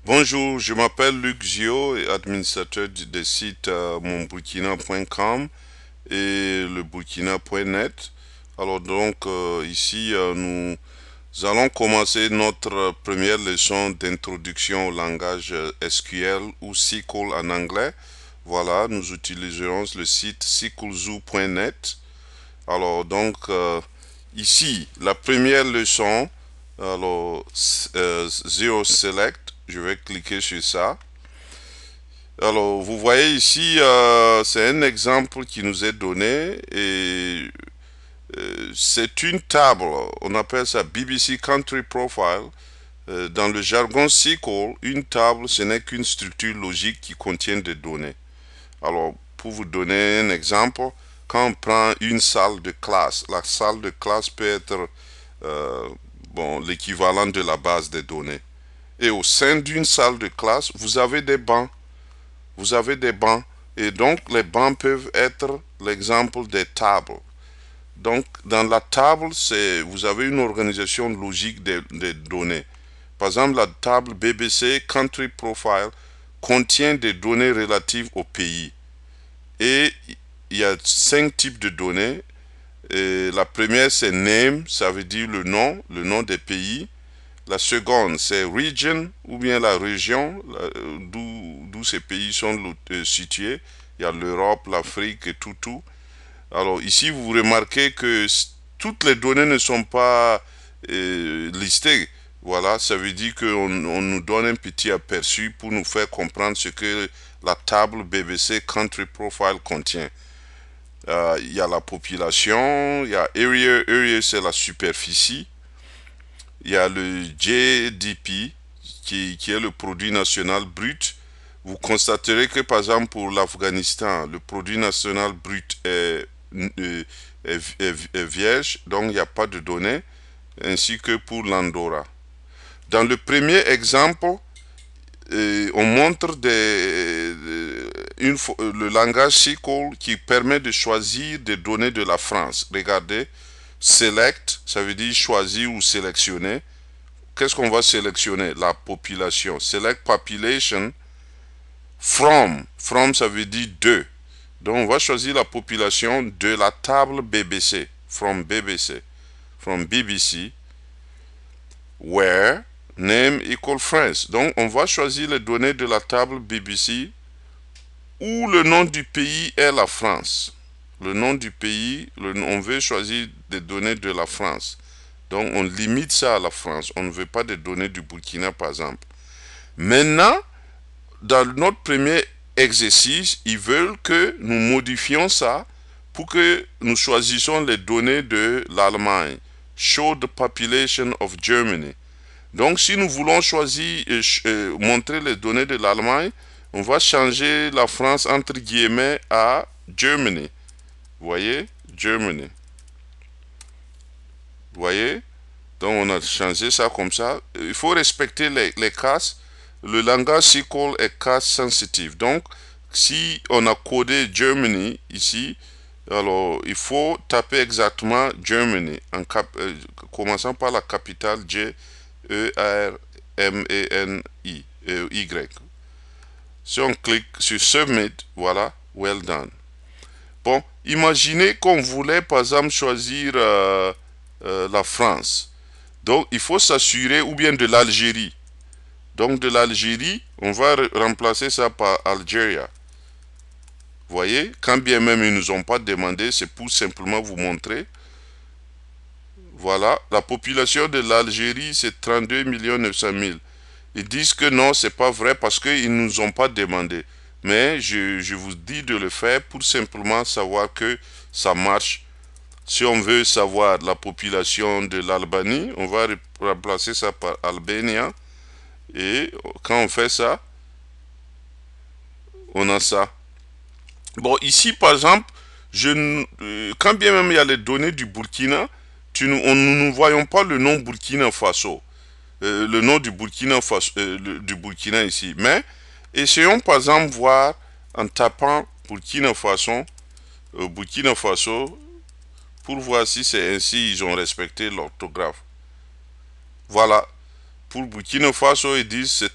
Bonjour, je m'appelle Luc Gio, administrateur des sites monburkina.com et le burkina.net. Alors ici nous allons commencer notre première leçon d'introduction au langage SQL ou SQL en anglais. Voilà, nous utiliserons le site sqlzoo.net. Alors ici la première leçon, Zero Select, je vais cliquer sur ça. Alors, vous voyez ici, c'est un exemple qui nous est donné et c'est une table. On appelle ça BBC Country Profile. Dans le jargon SQL, une table, ce n'est qu'une structure logique qui contient des données. Alors, pour vous donner un exemple, quand on prend une salle de classe, la salle de classe peut être euh, l'équivalent de la base des données. Et au sein d'une salle de classe, vous avez des bancs. Vous avez des bancs. Et donc, les bancs peuvent être l'exemple des tables. Donc, dans la table, vous avez une organisation logique des données. Par exemple, la table BBC Country Profile contient des données relatives au pays. Et il y a 5 types de données. Et la première, c'est name, ça veut dire le nom des pays. La seconde, c'est region, ou bien la région d'où ces pays sont situés. Il y a l'Europe, l'Afrique et tout. Alors ici, vous remarquez que toutes les données ne sont pas listées. Voilà, ça veut dire qu'on nous donne un petit aperçu pour nous faire comprendre ce que la table BBC Country Profile contient. Il y a la population, il y a area c'est la superficie, il y a le GDP qui est le produit national brut. Vous constaterez que par exemple pour l'Afghanistan, le produit national brut est vierge, donc il n'y a pas de données, ainsi que pour l'Andorra. Dans le premier exemple, on montre le langage SQL qui permet de choisir des données de la France. Regardez, select, ça veut dire choisir ou sélectionner. Qu'est-ce qu'on va sélectionner? La population. Select population from ça veut dire de. Donc on va choisir la population de la table BBC. From BBC. From BBC. Where name equal France. Donc on va choisir les données de la table BBC où le nom du pays est la France. Le nom du pays, on veut choisir des données de la France. Donc on limite ça à la France. On ne veut pas des données du Burkina par exemple. Maintenant, dans notre premier exercice, ils veulent que nous modifions ça pour que nous choisissions les données de l'Allemagne. Show the population of Germany. Donc si nous voulons choisir et montrer les données de l'Allemagne, on va changer la France entre guillemets à Germany. Vous voyez? Germany. Vous voyez? Donc on a changé ça comme ça. Il faut respecter les cases. Le langage SQL est case sensitive. Donc si on a codé Germany ici, alors il faut taper exactement Germany en commençant par la capitale Germany. Y. Si on clique sur Submit, voilà, well done. Bon, imaginez qu'on voulait par exemple choisir la France. Donc il faut s'assurer, ou bien de l'Algérie. Donc de l'Algérie, on va remplacer ça par Algeria. Vous voyez, quand bien même ils ne nous ont pas demandé, c'est pour simplement vous montrer. Voilà, la population de l'Algérie, c'est 32 900 000. Ils disent que non, c'est pas vrai parce qu'ils ne nous ont pas demandé. Mais je vous dis de le faire pour simplement savoir que ça marche. Si on veut savoir la population de l'Albanie, on va remplacer ça par Albania. Et quand on fait ça, on a ça. Bon, ici, par exemple, quand bien même il y a les données du Burkina, nous ne voyons pas le nom Burkina Faso. Le nom du Burkina Faso, du Burkina ici. Mais essayons par exemple voir en tapant Burkina Faso, pour voir si c'est ainsi ils ont respecté l'orthographe. Voilà. Pour Burkina Faso, ils disent c'est